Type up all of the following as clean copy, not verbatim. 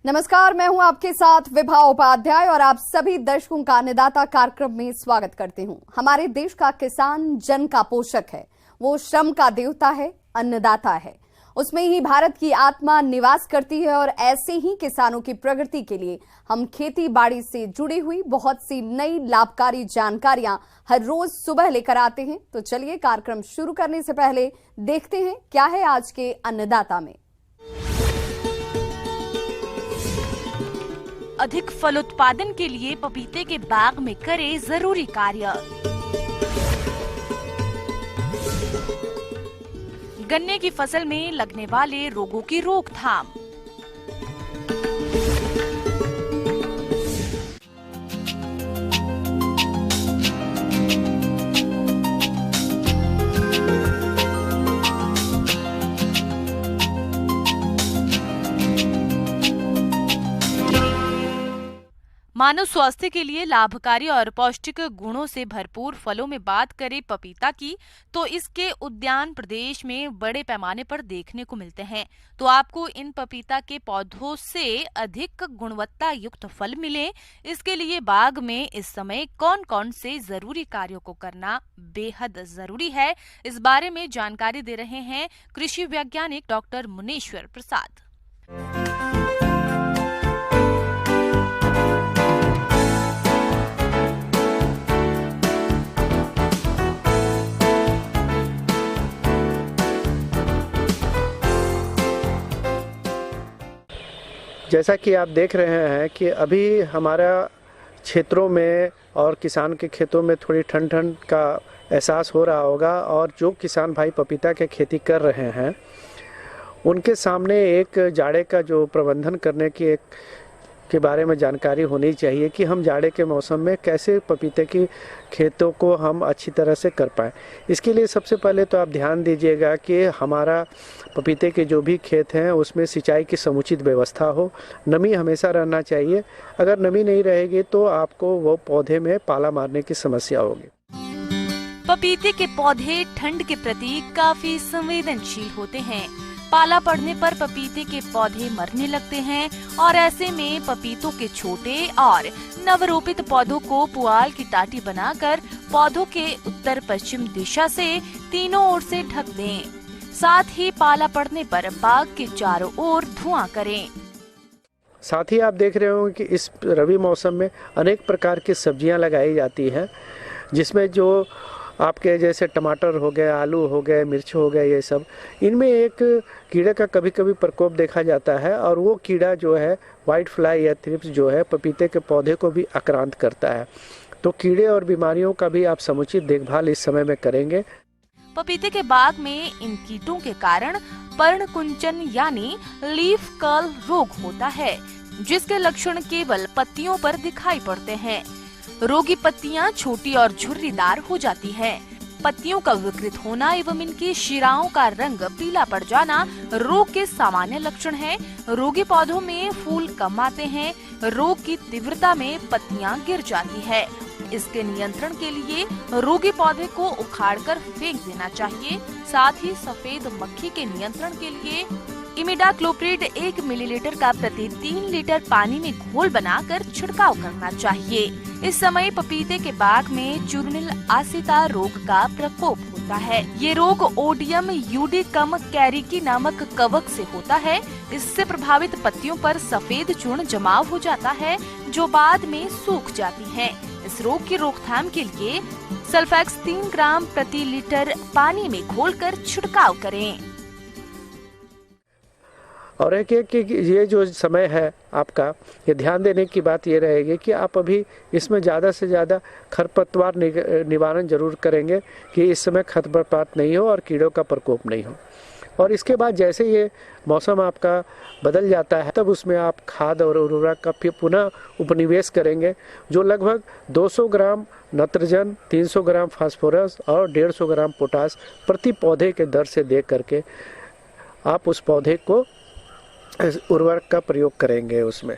नमस्कार, मैं हूं आपके साथ विभा उपाध्याय और आप सभी दर्शकों का अन्नदाता कार्यक्रम में स्वागत करती हूं। हमारे देश का किसान जन का पोषक है, वो श्रम का देवता है, अन्नदाता है। उसमें ही भारत की आत्मा निवास करती है और ऐसे ही किसानों की प्रगति के लिए हम खेती बाड़ी से जुड़ी हुई बहुत सी नई लाभकारी जानकारियां हर रोज सुबह लेकर आते हैं। तो चलिए कार्यक्रम शुरू करने से पहले देखते हैं क्या है आज के अन्नदाता में। अधिक फल उत्पादन के लिए पपीते के बाग में करें जरूरी कार्य। गन्ने की फसल में लगने वाले रोगों की रोकथाम। मानव स्वास्थ्य के लिए लाभकारी और पौष्टिक गुणों से भरपूर फलों में बात करें पपीता की, तो इसके उद्यान प्रदेश में बड़े पैमाने पर देखने को मिलते हैं। तो आपको इन पपीता के पौधों से अधिक गुणवत्ता युक्त फल मिले, इसके लिए बाग में इस समय कौन कौन से जरूरी कार्यों को करना बेहद जरूरी है, इस बारे में जानकारी दे रहे हैं कृषि वैज्ञानिक डॉक्टर मुनेश्वर प्रसाद। जैसा कि आप देख रहे हैं कि अभी हमारा क्षेत्रों में और किसान के खेतों में थोड़ी ठंड का एहसास हो रहा होगा, और जो किसान भाई पपीता के खेती कर रहे हैं उनके सामने एक जाड़े का जो प्रबंधन करने की के बारे में जानकारी होनी चाहिए कि हम जाड़े के मौसम में कैसे पपीते की खेतों को हम अच्छी तरह से कर पाएँ। इसके लिए सबसे पहले तो आप ध्यान दीजिएगा कि हमारा पपीते के जो भी खेत हैं उसमें सिंचाई की समुचित व्यवस्था हो, नमी हमेशा रहना चाहिए। अगर नमी नहीं रहेगी तो आपको वो पौधे में पाला मारने की समस्या होगी। पपीते के पौधे ठंड के प्रति काफी संवेदनशील होते हैं। पाला पड़ने पर पपीते के पौधे मरने लगते हैं और ऐसे में पपीतों के छोटे और नवरोपित पौधों को पुआल की टाटी बनाकर पौधों के उत्तर पश्चिम दिशा से तीनों ओर से ढक दें। साथ ही पाला पड़ने पर बाग के चारों ओर धुआं करें। साथ ही आप देख रहे हो कि इस रबी मौसम में अनेक प्रकार की सब्जियां लगाई जाती हैं, जिसमें जो आपके जैसे टमाटर हो गए, आलू हो गए, मिर्च हो गए, ये सब, इनमें एक कीड़े का कभी कभी प्रकोप देखा जाता है, और वो कीड़ा जो है वाइट फ्लाई या थ्रिप्स जो है पपीते के पौधे को भी आक्रांत करता है। तो कीड़े और बीमारियों का भी आप समुचित देखभाल इस समय में करेंगे। पपीते के बाग में इन कीटों के कारण पर्णकुंचन यानी लीफ कर्ल रोग होता है, जिसके लक्षण केवल पत्तियों पर दिखाई पड़ते हैं। रोगी पत्तियां छोटी और झुर्रीदार हो जाती हैं। पत्तियों का विकृत होना एवं इनकी शिराओं का रंग पीला पड़ जाना रोग के सामान्य लक्षण हैं। रोगी पौधों में फूल कम आते हैं। रोग की तीव्रता में पत्तियां गिर जाती है। इसके नियंत्रण के लिए रोगी पौधे को उखाड़कर फेंक देना चाहिए। साथ ही सफेद मक्खी के नियंत्रण के लिए इमिडाक्लोप्रिड 1 मिलीलीटर का प्रति 3 लीटर पानी में घोल बनाकर छिड़काव करना चाहिए। इस समय पपीते के बाग में चूर्निल आसिता रोग का प्रकोप होता है। ये रोग ओडियम यूडिकम कैरिकी नामक कवक से होता है। इससे प्रभावित पत्तियों पर सफेद चूर्ण जमाव हो जाता है, जो बाद में सूख जाती है। इस रोग की रोकथाम के लिए सल्फेक्स 3 ग्राम प्रति लीटर पानी में घोलकर छिड़काव करें। और एक ये जो समय है आपका, ये ध्यान देने की बात ये रहेगी कि आप अभी इसमें ज़्यादा से ज़्यादा खरपतवार निवारण जरूर करेंगे कि इस समय खरपतवार नहीं हो और कीड़ों का प्रकोप नहीं हो। और इसके बाद जैसे ये मौसम आपका बदल जाता है, तब उसमें आप खाद और उर्वरक का फिर पुनः उपनिवेश करेंगे, जो लगभग 200 ग्राम नत्रजन, 300 ग्राम फास्फोरस और 150 ग्राम पोटास प्रति पौधे के दर से दे करके आप उस पौधे को उर्वरक का प्रयोग करेंगे। उसमें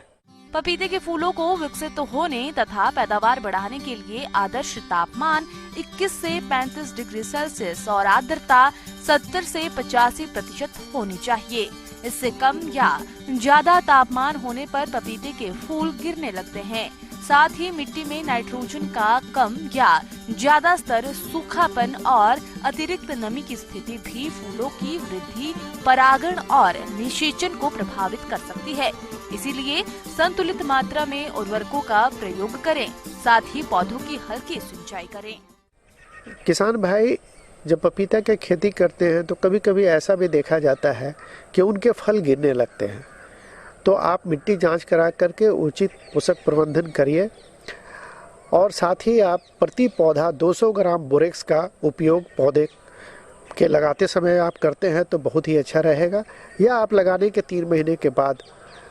पपीते के फूलों को विकसित होने तथा पैदावार बढ़ाने के लिए आदर्श तापमान 21 से 35 डिग्री सेल्सियस और आर्द्रता 70 से 85% होनी चाहिए। इससे कम या ज्यादा तापमान होने पर पपीते के फूल गिरने लगते हैं। साथ ही मिट्टी में नाइट्रोजन का कम या ज्यादा स्तर, सूखापन और अतिरिक्त नमी की स्थिति भी फूलों की वृद्धि, परागण और निषेचन को प्रभावित कर सकती है। इसीलिए संतुलित मात्रा में उर्वरकों का प्रयोग करें, साथ ही पौधों की हल्की सिंचाई करें। किसान भाई जब पपीता की खेती करते हैं तो कभी कभी ऐसा भी देखा जाता है कि उनके फल गिरने लगते हैं, तो आप मिट्टी जांच करा करके उचित पोषक प्रबंधन करिए और साथ ही आप प्रति पौधा 200 ग्राम बोरेक्स का उपयोग पौधे के लगाते समय आप करते हैं तो बहुत ही अच्छा रहेगा, या आप लगाने के 3 महीने के बाद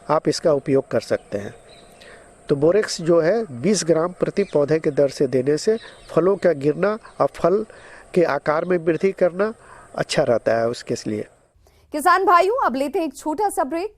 आप इसका उपयोग कर सकते हैं। तो बोरेक्स जो है 20 ग्राम प्रति पौधे के दर से देने से फलों का गिरना और फल के आकार में वृद्धि करना अच्छा रहता है उसके लिए। किसान भाइयों, अब लेते हैं एक छोटा सा ब्रेक।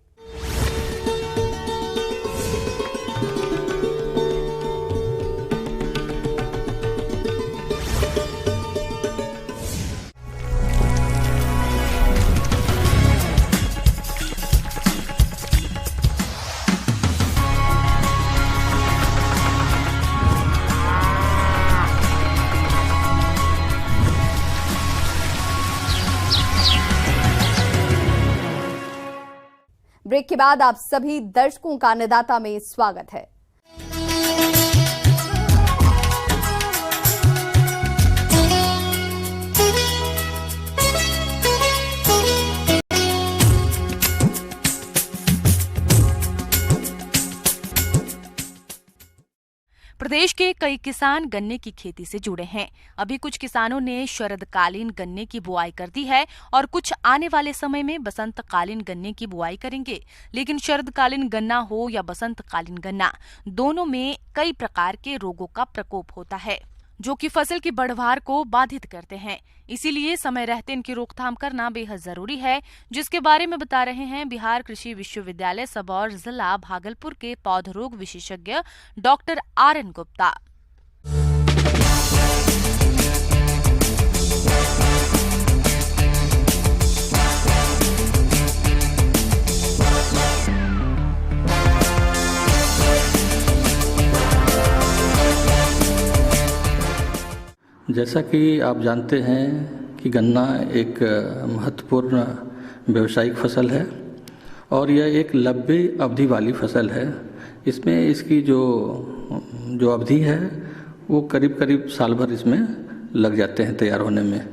ब्रेक के बाद आप सभी दर्शकों का अन्नदाता में स्वागत है। प्रदेश के कई किसान गन्ने की खेती से जुड़े हैं। अभी कुछ किसानों ने शरदकालीन गन्ने की बुआई कर दी है और कुछ आने वाले समय में बसंतकालीन गन्ने की बुआई करेंगे। लेकिन शरदकालीन गन्ना हो या बसंतकालीन गन्ना, दोनों में कई प्रकार के रोगों का प्रकोप होता है जो कि फसल की बढ़वार को बाधित करते हैं। इसीलिए समय रहते इनकी रोकथाम करना बेहद जरूरी है, जिसके बारे में बता रहे हैं बिहार कृषि विश्वविद्यालय सबौर जिला भागलपुर के पौधरोग विशेषज्ञ डॉक्टर RN गुप्ता। जैसा कि आप जानते हैं कि गन्ना एक महत्वपूर्ण व्यावसायिक फसल है और यह एक लंबी अवधि वाली फसल है। इसमें इसकी जो अवधि है वो करीब करीब साल भर इसमें लग जाते हैं तैयार होने में।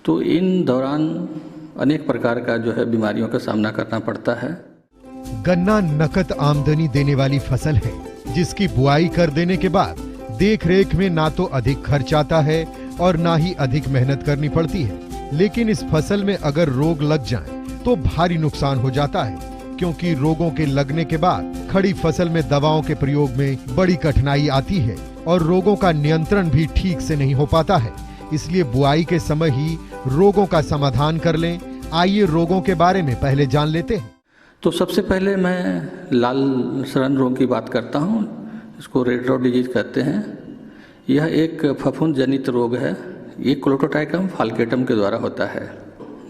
तो इन दौरान अनेक प्रकार का जो है बीमारियों का सामना करना पड़ता है। गन्ना नकद आमदनी देने वाली फसल है, जिसकी बुआई कर देने के बाद देख रेख में ना तो अधिक खर्च आता है और ना ही अधिक मेहनत करनी पड़ती है। लेकिन इस फसल में अगर रोग लग जाएं तो भारी नुकसान हो जाता है, क्योंकि रोगों के लगने के बाद खड़ी फसल में दवाओं के प्रयोग में बड़ी कठिनाई आती है और रोगों का नियंत्रण भी ठीक से नहीं हो पाता है। इसलिए बुआई के समय ही रोगों का समाधान कर लें। आइए रोगों के बारे में पहले जान लेते हैं। तो सबसे पहले मैं लाल सड़न रोग की बात करता हूँ। इसको रेड रॉड डिजीज कहते हैं। यह एक फफूंद जनित रोग है। ये क्लोट्रोटाइकम फाल्केटम के द्वारा होता है।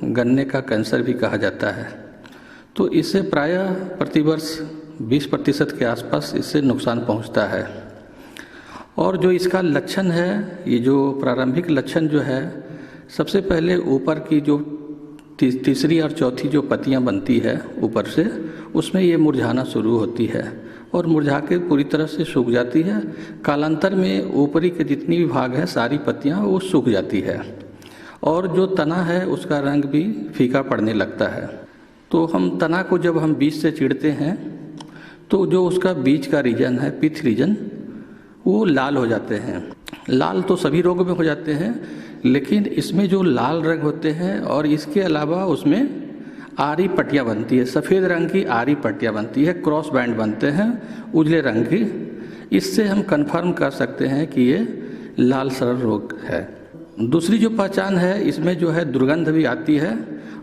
गन्ने का कैंसर भी कहा जाता है। तो इससे प्रायः प्रतिवर्ष 20% के आसपास इससे नुकसान पहुंचता है। और जो इसका लक्षण है, ये जो प्रारंभिक लक्षण जो है, सबसे पहले ऊपर की जो तीसरी और चौथी जो पत्तियां बनती है ऊपर से, उसमें ये मुरझाना शुरू होती है और मुरझा के पूरी तरह से सूख जाती है। कालांतर में ऊपरी के जितनी भी भाग है सारी पत्तियां वो सूख जाती है और जो तना है उसका रंग भी फीका पड़ने लगता है। तो हम तना को जब हम बीज से चीरते हैं तो जो उसका बीज का रीजन है, पिथ रीजन, वो लाल हो जाते हैं। लाल तो सभी रोगों में हो जाते हैं, लेकिन इसमें जो लाल रंग होते हैं और इसके अलावा उसमें आरी पट्टियाँ बनती है, सफ़ेद रंग की आरी पट्टियाँ बनती है, क्रॉस बैंड बनते हैं उजले रंग की। इससे हम कंफर्म कर सकते हैं कि ये लाल सड़न रोग है। दूसरी जो पहचान है, इसमें जो है दुर्गंध भी आती है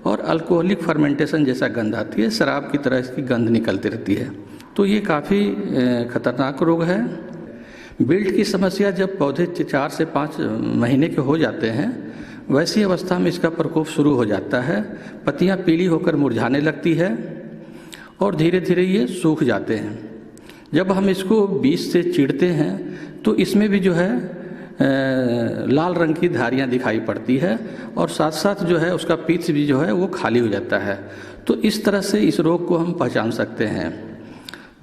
और अल्कोहलिक फर्मेंटेशन जैसा गंध आती है, शराब की तरह इसकी गंध निकलती रहती है। तो ये काफ़ी खतरनाक रोग है। विल्ट की समस्या जब पौधे 4 से 5 महीने के हो जाते हैं, वैसी अवस्था में इसका प्रकोप शुरू हो जाता है। पत्तियां पीली होकर मुरझाने लगती है और धीरे धीरे ये सूख जाते हैं। जब हम इसको बीज से चीरते हैं तो इसमें भी जो है लाल रंग की धारियां दिखाई पड़ती है और साथ साथ जो है उसका पीठ भी जो है वो खाली हो जाता है। तो इस तरह से इस रोग को हम पहचान सकते हैं।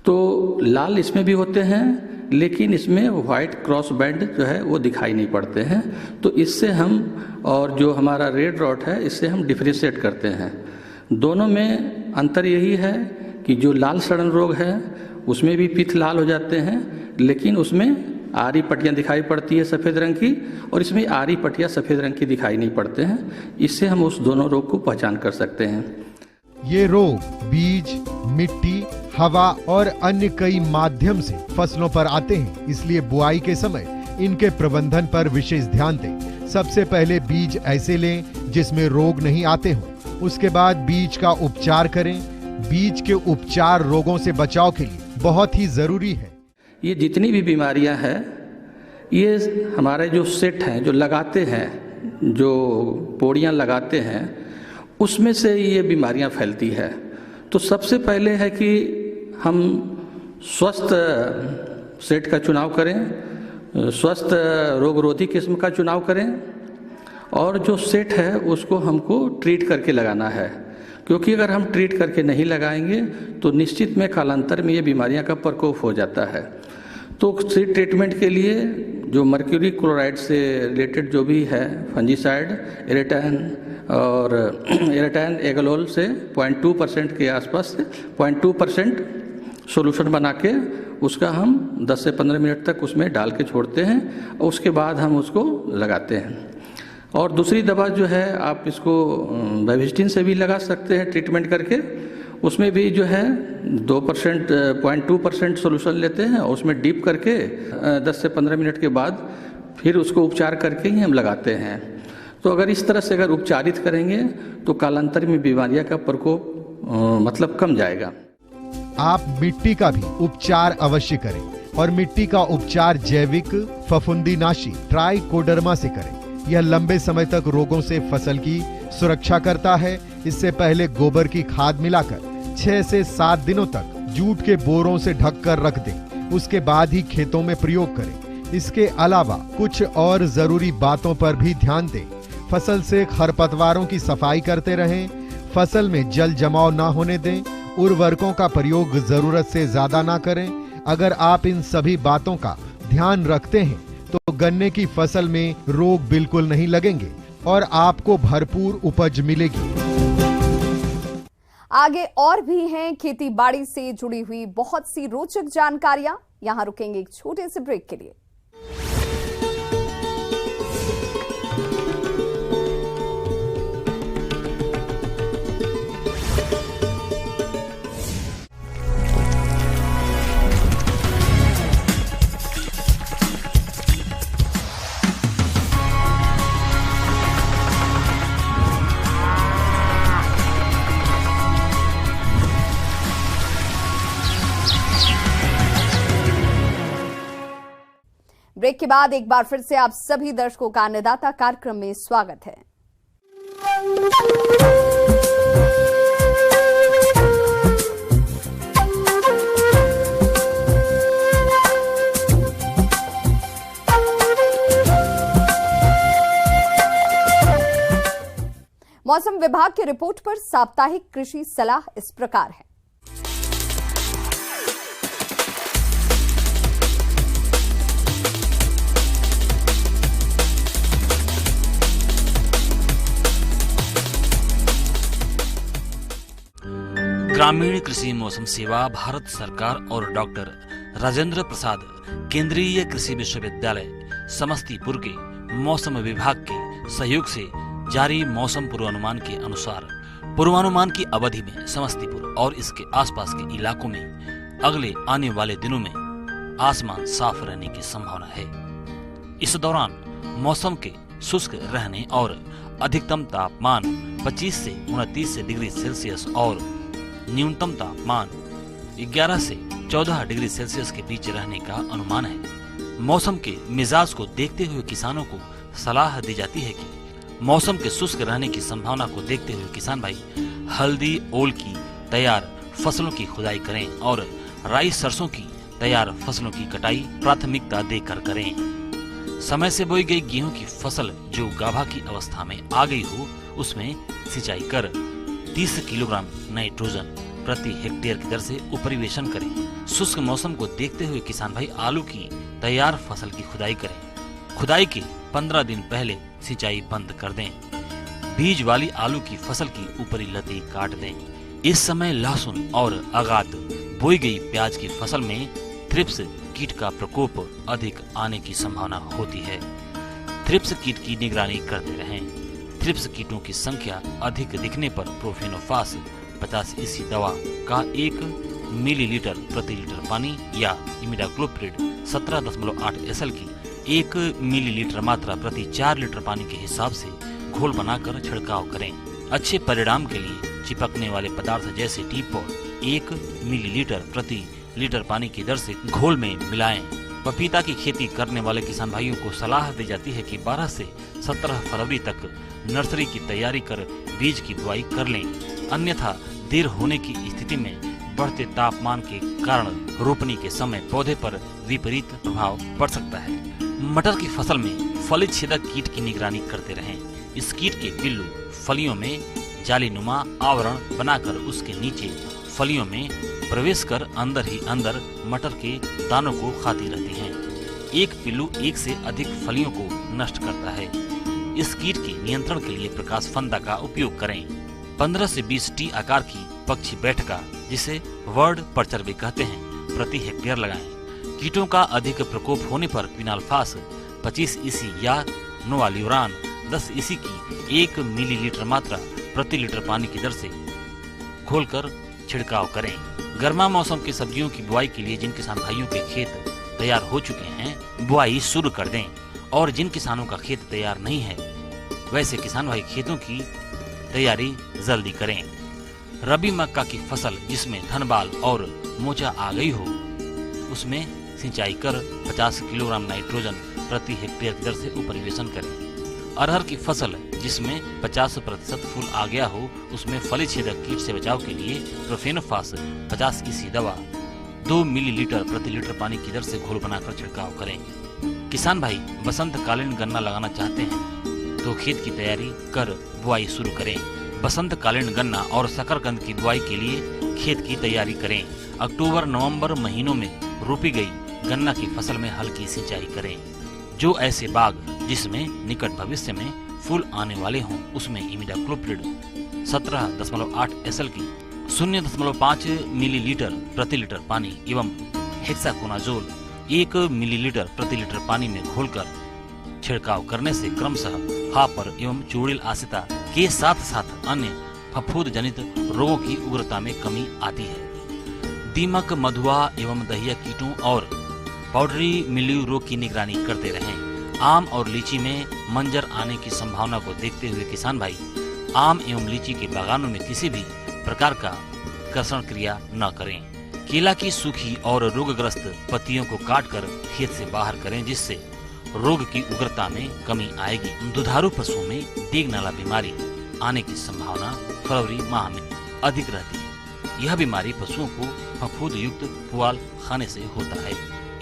तो लाल इसमें भी होते हैं, लेकिन इसमें वाइट क्रॉस बैंड जो है वो दिखाई नहीं पड़ते हैं। तो इससे हम, और जो हमारा रेड रॉट है, इससे हम डिफ्रेंशिएट करते हैं। दोनों में अंतर यही है कि जो लाल सड़न रोग है उसमें भी पीठ लाल हो जाते हैं, लेकिन उसमें आरी पट्टियाँ दिखाई पड़ती है सफ़ेद रंग की, और इसमें आरी पट्टियाँ सफ़ेद रंग की दिखाई नहीं पड़ते हैं। इससे हम उस दोनों रोग को पहचान कर सकते हैं। ये रोग बीज, मिट्टी, हवा और अन्य कई माध्यम से फसलों पर आते हैं, इसलिए बुआई के समय इनके प्रबंधन पर विशेष ध्यान दें। सबसे पहले बीज ऐसे लें जिसमें रोग नहीं आते हों। उसके बाद बीज का उपचार करें। बीज के उपचार रोगों से बचाव के लिए बहुत ही जरूरी है। ये जितनी भी बीमारियां हैं, ये हमारे जो सेट हैं, जो लगाते हैं, जो पोड़ियां लगाते हैं, उसमें से ये बीमारियां फैलती है। तो सबसे पहले है कि हम स्वस्थ सेट का चुनाव करें, स्वस्थ रोगरोधी किस्म का चुनाव करें, और जो सेट है उसको हमको ट्रीट करके लगाना है। क्योंकि अगर हम ट्रीट करके नहीं लगाएंगे तो निश्चित में कालांतर में ये बीमारियां का प्रकोप हो जाता है। तो सीड ट्रीटमेंट के लिए जो मर्क्यूरी क्लोराइड से रिलेटेड जो भी है फंजीसाइड, एरेटाइन और एरेटाइन एगलोल से 0.2% के आसपास से 0.2% सोल्यूशन बना के उसका हम 10 से 15 मिनट तक उसमें डाल के छोड़ते हैं, और उसके बाद हम उसको लगाते हैं। और दूसरी दवा जो है आप इसको बेविस्टिन से भी लगा सकते हैं ट्रीटमेंट करके। उसमें भी जो है 2% 0.2% सोल्यूशन लेते हैं और उसमें डीप करके 10 से 15 मिनट के बाद फिर उसको उपचार करके ही हम लगाते हैं। तो अगर इस तरह से अगर उपचारित करेंगे तो कालांतर में बीमारियां का प्रकोप मतलब कम जाएगा। आप मिट्टी का भी उपचार अवश्य करें, और मिट्टी का उपचार जैविक फफूंदीनाशी ट्राइकोडर्मा से करें। यह लंबे समय तक रोगों से फसल की सुरक्षा करता है। इससे पहले गोबर की खाद मिलाकर 6 से 7 दिनों तक जूट के बोरों से ढककर रख दें। उसके बाद ही खेतों में प्रयोग करें। इसके अलावा कुछ और जरूरी बातों पर भी ध्यान दें। फसल से खरपतवारों की सफाई करते रहें। फसल में जल जमाव ना होने दें। उर्वरकों का प्रयोग जरूरत से ज्यादा ना करें। अगर आप इन सभी बातों का ध्यान रखते हैं तो गन्ने की फसल में रोग बिल्कुल नहीं लगेंगे और आपको भरपूर उपज मिलेगी। आगे और भी हैं खेती बाड़ी से जुड़ी हुई बहुत सी रोचक जानकारियां। यहां रुकेंगे एक छोटे से ब्रेक के लिए। ब्रेक के बाद एक बार फिर से आप सभी दर्शकों का अन्नदाता कार्यक्रम में स्वागत है। मौसम विभाग की रिपोर्ट पर साप्ताहिक कृषि सलाह इस प्रकार है। ग्रामीण कृषि मौसम सेवा भारत सरकार और डॉक्टर राजेंद्र प्रसाद केंद्रीय कृषि विश्वविद्यालय समस्तीपुर के मौसम विभाग के सहयोग से जारी मौसम पूर्वानुमान के अनुसार पूर्वानुमान की अवधि में समस्तीपुर और इसके आसपास के इलाकों में अगले आने वाले दिनों में आसमान साफ रहने की संभावना है। इस दौरान मौसम के शुष्क रहने और अधिकतम तापमान 25 से 29 डिग्री सेल्सियस और न्यूनतम तापमान 11 से 14 डिग्री सेल्सियस के बीच रहने का अनुमान है। मौसम के मिजाज को देखते हुए किसानों को सलाह दी जाती है कि मौसम के शुष्क रहने की संभावना को देखते हुए किसान भाई हल्दी ओल की तैयार फसलों की खुदाई करें और राई सरसों की तैयार फसलों की कटाई प्राथमिकता देकर करें। समय से बोई गई गेहूं की फसल जो गाभा की अवस्था में आ गई हो उसमें सिंचाई कर 30 किलोग्राम नाइट्रोजन प्रति हेक्टेयर की दर से उपरिवेशन करें। शुष्क मौसम को देखते हुए किसान भाई आलू की तैयार फसल की खुदाई करें। खुदाई के 15 दिन पहले सिंचाई बंद कर दें। बीज वाली आलू की फसल की ऊपरी लती काट दें। इस समय लहसुन और आगात बोई गई प्याज की फसल में थ्रिप्स कीट का प्रकोप अधिक आने की संभावना होती है। थ्रिप्स कीट की निगरानी करते रहें। थ्रिप्स कीटों की संख्या अधिक दिखने पर प्रोफेनोफास 50 इसी दवा का 1 मिलीलीटर प्रति लीटर पानी या इमिडाक्लोप्रिड 17.8 SL की 1 मिलीलीटर मात्रा प्रति 4 लीटर पानी के हिसाब से घोल बनाकर छिड़काव करें। अच्छे परिणाम के लिए चिपकने वाले पदार्थ जैसे टीपॉट 1 मिलीलीटर प्रति लीटर पानी की दर से घोल में मिलाएं। पपीता की खेती करने वाले किसान भाइयों को सलाह दी जाती है कि 12 से 17 फरवरी तक नर्सरी की तैयारी कर बीज की बुआई कर लें, अन्यथा देर होने की स्थिति में बढ़ते तापमान के कारण रोपनी के समय पौधे पर विपरीत प्रभाव पड़ सकता है। मटर की फसल में फली छेदक कीट की निगरानी करते रहें। इस कीट के पिल्लू फलियों में जालीनुमा आवरण बनाकर उसके नीचे फलियों में प्रवेश कर अंदर ही अंदर मटर के दानों को खाती रहती हैं। एक पिल्लू एक से अधिक फलियों को नष्ट करता है। इस कीट के नियंत्रण के लिए प्रकाश फंदा का उपयोग करें। 15 से 20 टी आकार की पक्षी बैठका जिसे वर्ड पर्चर भी कहते हैं प्रति हेक्टेयर लगाएं। कीटों का अधिक प्रकोप होने पर क्विनाल्फास 25 इसी या नोवाल्यूरान 10 इसी की 1 मिलीलीटर मात्रा प्रति लीटर पानी की दर से घोलकर छिड़काव करें। गर्मा मौसम की सब्जियों की बुआई के लिए जिन किसान भाइयों के खेत तैयार हो चुके हैं बुआई शुरू कर दें और जिन किसानों का खेत तैयार नहीं है वैसे किसान भाई खेतों की तैयारी जल्दी करें। रबी मक्का की फसल जिसमें धनबाल और मोचा आ गई हो उसमें सिंचाई कर 50 किलोग्राम नाइट्रोजन प्रति हेक्टेयर की दर से उपरिवेशन करें। अरहर की फसल जिसमें 50% फूल आ गया हो उसमें फली छेदक कीट से बचाव के लिए प्रोफेनोफास 50 इसी दवा 2 मिलीलीटर प्रति लीटर पानी की दर से घोल बनाकर छिड़काव करें। किसान भाई बसंत कालीन गन्ना लगाना चाहते हैं तो खेत की तैयारी कर बुआई शुरू करें। बसंत कालीन गन्ना और शकरकंद की बुआई के लिए खेत की तैयारी करें। अक्टूबर नवंबर महीनों में रोपी गई गन्ना की फसल में हल्की सिंचाई करें। जो ऐसे बाग जिसमें निकट भविष्य में फूल आने वाले हों उसमें इमिडाक्लोप्रिड 17.8 SL की 0.5 मिलीलीटर प्रति लीटर पानी एवं हेक्साकोनाजोल 1 मिलीलीटर प्रति लीटर पानी में घोलकर छिड़काव करने से क्रमशः हापर एवं चूड़िल आसिता के साथ साथ अन्य फफूंद जनित रोगों की उग्रता में कमी आती है। दीमक, मधुआ एवं दहिया कीटों और पाउडरी मिल्यू रोग की निगरानी करते रहें। आम और लीची में मंजर आने की संभावना को देखते हुए किसान भाई आम एवं लीची के बागानों में किसी भी प्रकार का कर्षण क्रिया न करें। केला की सूखी और रोगग्रस्त पत्तियों को काटकर खेत से बाहर करें जिससे रोग की उग्रता में कमी आएगी। दुधारू पशुओं में डेग नाला बीमारी आने की संभावना फरवरी माह में अधिक रहती है। यह बीमारी पशुओं को फफूंद युक्त पुआल खाने से होता है।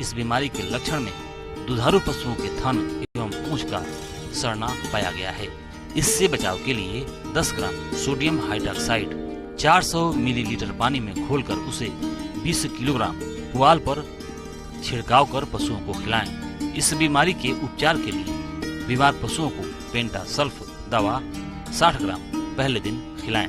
इस बीमारी के लक्षण में दुधारू पशुओं के थन एवं पूंछ का सड़ना पाया गया है। इससे बचाव के लिए 10 ग्राम सोडियम हाइड्रोक्साइड 400 मिलीलीटर पानी में घोलकर उसे 20 किलोग्राम पुआल पर छिड़काव कर पशुओं को खिलाएं। इस बीमारी के उपचार के लिए बीमार पशुओं को पेंटासल्फ दवा 60 ग्राम पहले दिन खिलाएं।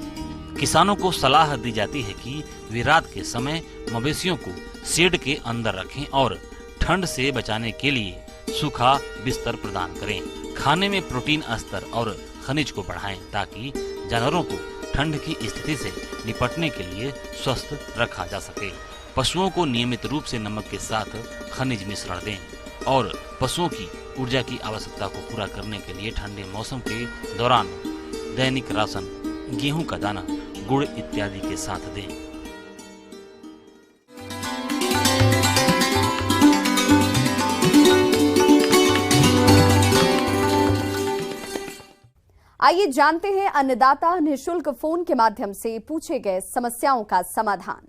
किसानों को सलाह दी जाती है कि वे रात के समय मवेशियों को शेड के अंदर रखें और ठंड से बचाने के लिए सूखा बिस्तर प्रदान करें। खाने में प्रोटीन स्तर और खनिज को बढ़ाएं ताकि जानवरों को ठंड की स्थिति से निपटने के लिए स्वस्थ रखा जा सके। पशुओं को नियमित रूप से नमक के साथ खनिज मिश्रण दें और पशुओं की ऊर्जा की आवश्यकता को पूरा करने के लिए ठंडे मौसम के दौरान दैनिक राशन, गेहूं का दाना, गुड़ इत्यादि के साथ दें। आइए जानते हैं अन्नदाता निःशुल्क फोन के माध्यम से पूछे गए समस्याओं का समाधान।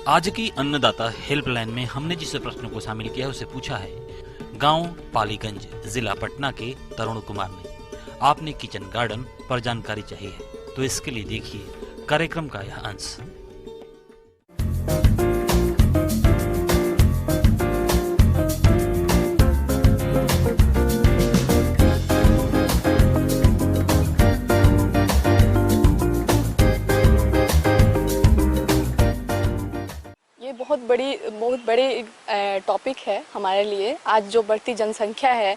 आज की अन्नदाता हेल्पलाइन में हमने जिस प्रश्न को शामिल किया उसे पूछा है गांव पालीगंज, जिला पटना के तरुण कुमार ने। आपने किचन गार्डन पर जानकारी चाहिए है तो इसके लिए देखिए कार्यक्रम का यह अंश। बहुत बड़ी टॉपिक है हमारे लिए। आज जो बढ़ती जनसंख्या है,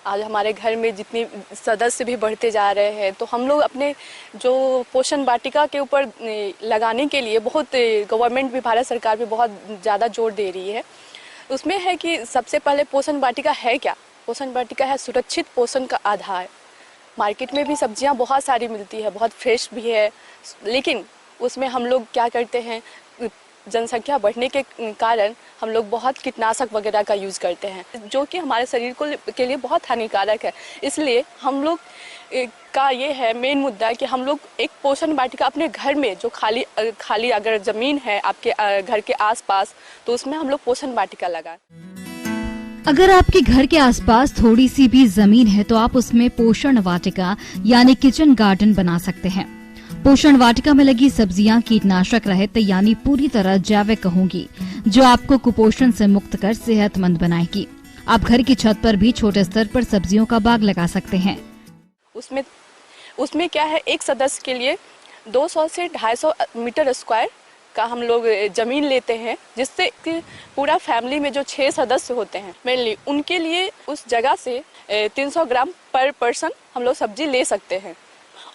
आज हमारे घर में जितनी सदस्य भी बढ़ते जा रहे हैं, तो हम लोग अपने जो पोषण वाटिका के ऊपर लगाने के लिए बहुत गवर्नमेंट भी, भारत सरकार भी बहुत ज़्यादा जोर दे रही है। उसमें है कि सबसे पहले पोषण वाटिका है क्या? पोषण वाटिका है सुरक्षित पोषण का आधार। मार्केट में भी सब्जियां बहुत सारी मिलती है, बहुत फ्रेश भी है, लेकिन उसमें हम लोग क्या करते हैं, जनसंख्या बढ़ने के कारण हम लोग बहुत कीटनाशक वगैरह का यूज़ करते हैं, जो कि हमारे शरीर के लिए बहुत हानिकारक है। इसलिए हम लोग का ये है मेन मुद्दा कि हम लोग एक पोषण वाटिका अपने घर में, जो खाली अगर ज़मीन है आपके घर के आसपास, तो उसमें हम लोग पोषण वाटिका लगाएं। अगर आपके घर के आसपास थोड़ी सी भी जमीन है तो आप उसमें पोषण वाटिका यानी किचन गार्डन बना सकते हैं। पोषण वाटिका में लगी सब्जियां कीटनाशक रहित यानी पूरी तरह जैविक होंगी, जो आपको कुपोषण से मुक्त कर सेहतमंद बनाएगी। आप घर की छत पर भी छोटे स्तर पर सब्जियों का बाग लगा सकते हैं। उसमें क्या है, एक सदस्य के लिए 200 से 250 मीटर स्क्वायर का हम लोग जमीन लेते हैं, जिससे कि पूरा फैमिली में जो 6 सदस्य होते हैं मेनली, उनके लिए उस जगह से 300 ग्राम पर पर्सन हम लोग सब्जी ले सकते हैं।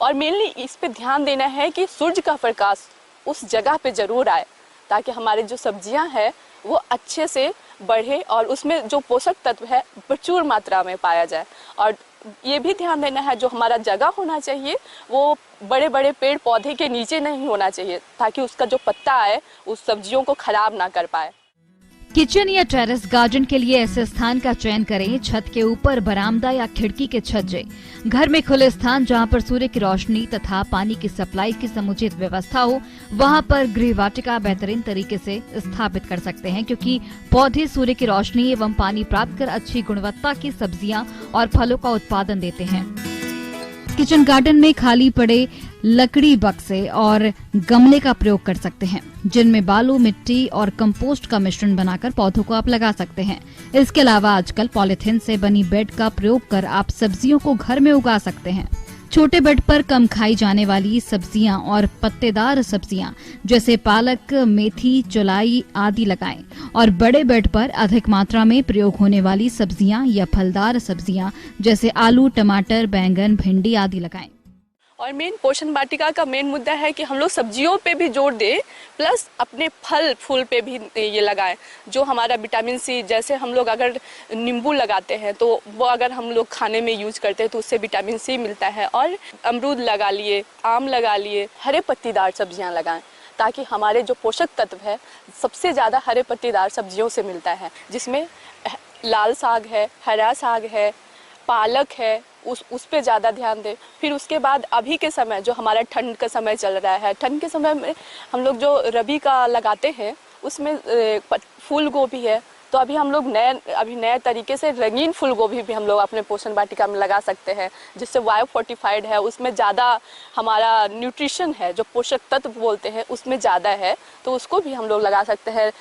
और मेनली इस पे ध्यान देना है कि सूरज का प्रकाश उस जगह पे जरूर आए, ताकि हमारे जो सब्जियां हैं वो अच्छे से बढ़े और उसमें जो पोषक तत्व है प्रचुर मात्रा में पाया जाए। और ये भी ध्यान देना है, जो हमारा जगह होना चाहिए वो बड़े बड़े पेड़ पौधे के नीचे नहीं होना चाहिए, ताकि उसका जो पत्ता है उस सब्जियों को खराब ना कर पाए। किचन या टेरेस गार्डन के लिए ऐसे स्थान का चयन करें, छत के ऊपर, बरामदा या खिड़की के छज्जे, घर में खुले स्थान जहां पर सूर्य की रोशनी तथा पानी की सप्लाई की समुचित व्यवस्था हो, वहां पर गृह वाटिका बेहतरीन तरीके से स्थापित कर सकते हैं, क्योंकि पौधे सूर्य की रोशनी एवं पानी प्राप्त कर अच्छी गुणवत्ता की सब्जियां और फलों का उत्पादन देते हैं। किचन गार्डन में खाली पड़े लकड़ी बक्से और गमले का प्रयोग कर सकते हैं, जिनमें बालू, मिट्टी और कंपोस्ट का मिश्रण बनाकर पौधों को आप लगा सकते हैं। इसके अलावा आजकल पॉलीथीन से बनी बेड का प्रयोग कर आप सब्जियों को घर में उगा सकते हैं। छोटे बेड पर कम खाई जाने वाली सब्जियां और पत्तेदार सब्जियां जैसे पालक, मेथी, चौलाई आदि लगाएं, और बड़े बेड पर अधिक मात्रा में प्रयोग होने वाली सब्जियां या फलदार सब्जियां जैसे आलू, टमाटर, बैंगन, भिंडी आदि लगाएं। और मेन पोषण वाटिका का मेन मुद्दा है कि हम लोग सब्जियों पे भी जोर दें, प्लस अपने फल फूल पे भी ये लगाएं। जो हमारा विटामिन सी, जैसे हम लोग अगर नींबू लगाते हैं तो वो अगर हम लोग खाने में यूज करते हैं तो उससे विटामिन सी मिलता है। और अमरूद लगा लिए, आम लगा लिए, हरे पत्तीदार सब्जियां लगाएं, ताकि हमारे जो पोषक तत्व है सबसे ज़्यादा हरे पत्तीदार सब्जियों से मिलता है, जिसमें लाल साग है, हरा साग है, पालक है, उस पे ज़्यादा ध्यान दें। फिर उसके बाद अभी के समय, जो हमारा ठंड का समय चल रहा है, ठंड के समय में हम लोग जो रबी का लगाते हैं उसमें फूल गोभी है, तो अभी हम लोग नए तरीके से रंगीन फूल गोभी भी हम लोग अपने पोषण वाटिका में लगा सकते हैं, जिससे बायो फोर्टिफाइड है, उसमें ज़्यादा हमारा न्यूट्रिशन है, जो पोषक तत्व बोलते हैं उसमें ज़्यादा है, तो उसको भी हम लोग लगा सकते हैं।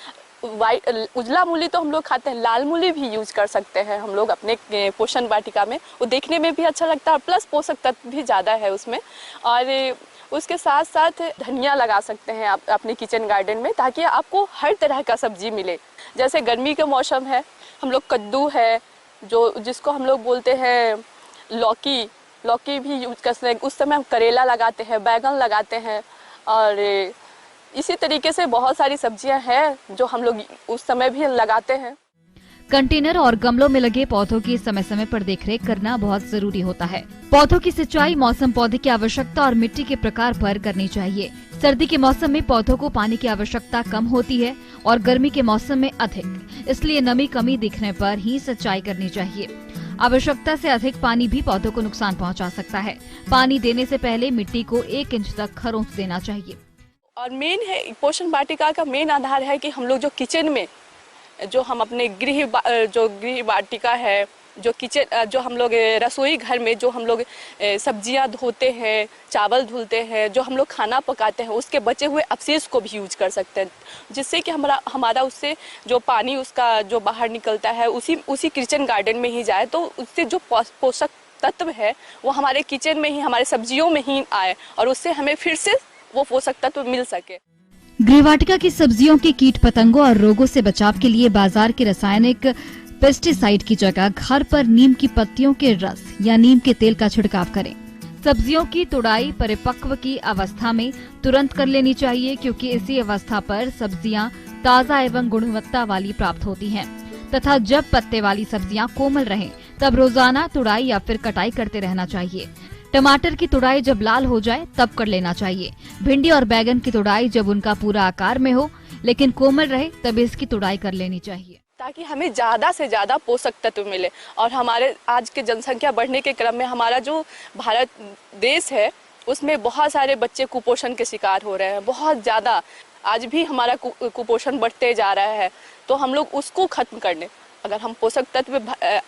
उजला मूली तो हम लोग खाते हैं, लाल मूली भी यूज कर सकते हैं हम लोग अपने पोषण वाटिका में। वो देखने में भी अच्छा लगता है, प्लस पोषक तत्व भी ज़्यादा है उसमें। और उसके साथ साथ धनिया लगा सकते हैं आप अपने किचन गार्डन में, ताकि आपको हर तरह का सब्जी मिले। जैसे गर्मी का मौसम है, हम लोग कद्दू है, जिसको हम लोग बोलते हैं लौकी भी यूज कर सकते हैं। उस समय हम करेला लगाते हैं, बैगन लगाते हैं, और इसी तरीके से बहुत सारी सब्जियां हैं जो हम लोग उस समय भी लगाते हैं। कंटेनर और गमलों में लगे पौधों की समय समय पर देखरेख करना बहुत जरूरी होता है। पौधों की सिंचाई मौसम, पौधे की आवश्यकता और मिट्टी के प्रकार पर करनी चाहिए। सर्दी के मौसम में पौधों को पानी की आवश्यकता कम होती है और गर्मी के मौसम में अधिक, इसलिए नमी कमी दिखने पर ही सिंचाई करनी चाहिए। आवश्यकता से अधिक पानी भी पौधों को नुकसान पहुंचा सकता है। पानी देने से पहले मिट्टी को 1 इंच तक खरोंच देना चाहिए। और मेन है पोषण वाटिका का मेन आधार है कि हम लोग जो किचन में जो हम अपने गृह वाटिका है, जो किचन जो हम लोग रसोई घर में जो हम लोग सब्जियां धोते हैं, चावल धुलते हैं, जो हम लोग खाना पकाते हैं, उसके बचे हुए अपशेष को भी यूज कर सकते हैं, जिससे कि हमारा उससे जो पानी उसका जो बाहर निकलता है उसी किचन गार्डन में ही जाए, तो उससे जो पोषक तत्व है वो हमारे किचन में ही, हमारे सब्जियों में ही आए और उससे हमें फिर से वो पोषक तत्व मिल सके। गृहवाटिका की सब्जियों के कीट पतंगों और रोगों से बचाव के लिए बाजार के रासायनिक पेस्टिसाइड की जगह घर पर नीम की पत्तियों के रस या नीम के तेल का छिड़काव करें। सब्जियों की तुड़ाई परिपक्व की अवस्था में तुरंत कर लेनी चाहिए, क्योंकि इसी अवस्था पर सब्जियां ताज़ा एवं गुणवत्ता वाली प्राप्त होती हैं तथा जब पत्ते वाली सब्जियां कोमल रहें तब रोजाना तुड़ाई या फिर कटाई करते रहना चाहिए। टमाटर की तुड़ाई जब लाल हो जाए तब कर लेना चाहिए। भिंडी और बैगन की तुड़ाई जब उनका पूरा आकार में हो लेकिन कोमल रहे तब इसकी तुड़ाई कर लेनी चाहिए, ताकि हमें ज़्यादा से ज़्यादा पोषक तत्व मिले। और हमारे आज के जनसंख्या बढ़ने के क्रम में हमारा जो भारत देश है उसमें बहुत सारे बच्चे कुपोषण के शिकार हो रहे हैं, बहुत ज़्यादा। आज भी हमारा कुपोषण बढ़ते जा रहा है, तो हम लोग उसको खत्म करने, अगर हम पोषक तत्व,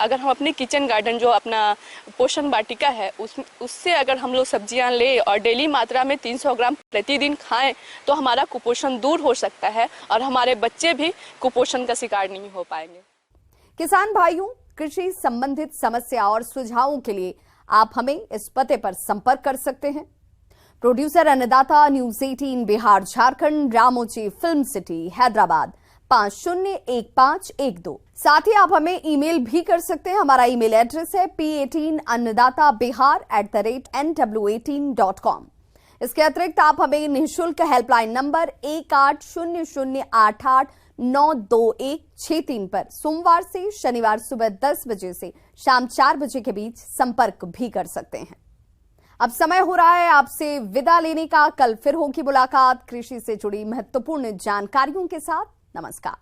अगर हम अपने किचन गार्डन जो अपना पोषण वाटिका है उससे अगर हम लोग सब्जियां ले और डेली मात्रा में 300 ग्राम प्रतिदिन खाएं, तो हमारा कुपोषण दूर हो सकता है और हमारे बच्चे भी कुपोषण का शिकार नहीं हो पाएंगे। किसान भाइयों, कृषि संबंधित समस्या और सुझावों के लिए आप हमें इस पते पर संपर्क कर सकते हैं। Producer Annadata, news 18 Bihar Jharkhand, Ramoji film city Hyderabad 501512। साथ ही आप हमें ईमेल भी कर सकते हैं। हमारा ईमेल एड्रेस है p18annadatabihar@nw18.com। इसके अतिरिक्त आप हमें निःशुल्क हेल्पलाइन नंबर 1800889216 पर सोमवार से शनिवार सुबह 10 बजे से शाम 4 बजे के बीच संपर्क भी कर सकते हैं। अब समय हो रहा है आपसे विदा लेने का। कल फिर होगी मुलाकात कृषि से जुड़ी महत्वपूर्ण जानकारियों के साथ। नमस्कार।